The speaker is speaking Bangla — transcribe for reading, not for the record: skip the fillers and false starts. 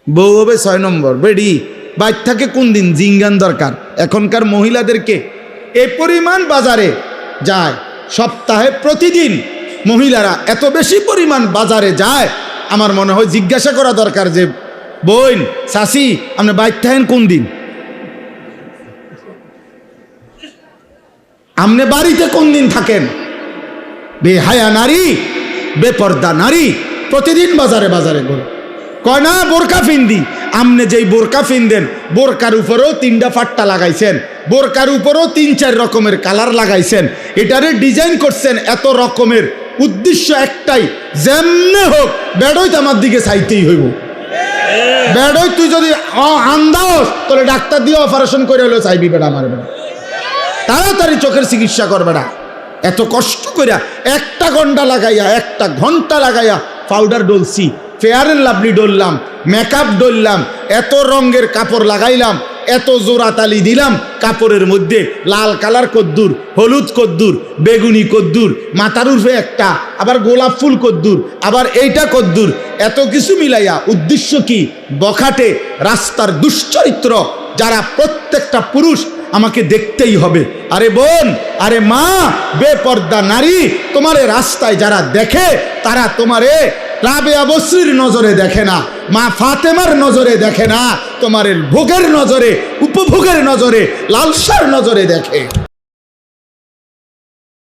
বউ হবে 6 নম্বর। বেডি বাইর থাকে কোন দিন জিঙ্গান দরকার। এখনকার মহিলাদেরকে এই পরিমাণ বাজারে যায়, সপ্তাহে প্রতিদিন মহিলারা এত বেশি পরিমাণ বাজারে যায়, আমার মনে হয় জিজ্ঞাসা করা দরকার যে বোন চাচি আপনি বাইর থাকেন কোন দিন, আপনি বাড়িতে কোন দিন থাকেন? বেহায়া নারী, বেপর্দা নারী প্রতিদিন বাজারে বাজারে ঘুরে। কয় না বোরকা ফিন্দি, আমনে যেই বোরকা ফিনদেন বোরকার উপরেও 3টা ফাট্টা লাগাইছেন, বোরকার উপরেও 3-4 রকমের কালার লাগাইছেন, এটারে ডিজাইন করছেন এত রকমের, উদ্দেশ্য একটাই, যেমনে হোক বেডই তো আমার দিকে চাইতেই হইব। বেডই তুই যদি আন্দাস তাহলে ডাক্তার দিয়ে অপারেশন করে হলেও চাইবি বেড়া আমার বেড়া, তাড়াতাড়ি চোখের চিকিৎসা করবে না। এত কষ্ট করিয়া 1 ঘন্টা লাগাইয়া 1 ঘন্টা লাগাইয়া পাউডার ডলছি, ফেয়ার অ্যান্ড লাভলি ডললাম, মেকআপ ডললাম, এত রঙের কাপড় লাগাইলাম, এত জোড়া তালি দিলাম কাপড়ের মধ্যে, লাল কালার কদ্দুর, হলুদ কদ্দুর, বেগুনি কদ্দুর, মাথার উর্ফে একটা, আবার গোলাপ ফুল কদ্দুর, আবার এইটা কদ্দুর, এত কিছু মিলাইয়া উদ্দেশ্য কি? বখাটে রাস্তার দুশ্চরিত্র যারা প্রত্যেকটা পুরুষ আমাকে দেখতেই হবে। আরে বোন, আরে মা, বেপর্দা নারী, তোমারে রাস্তায় যারা দেখে তারা তোমারে রাবেয়া বসরির নজরে দেখে না, মা ফাতেমার নজরে দেখে না, তোমার ভোগের নজরে, উপভোগের নজরে, লালসার নজরে দেখে।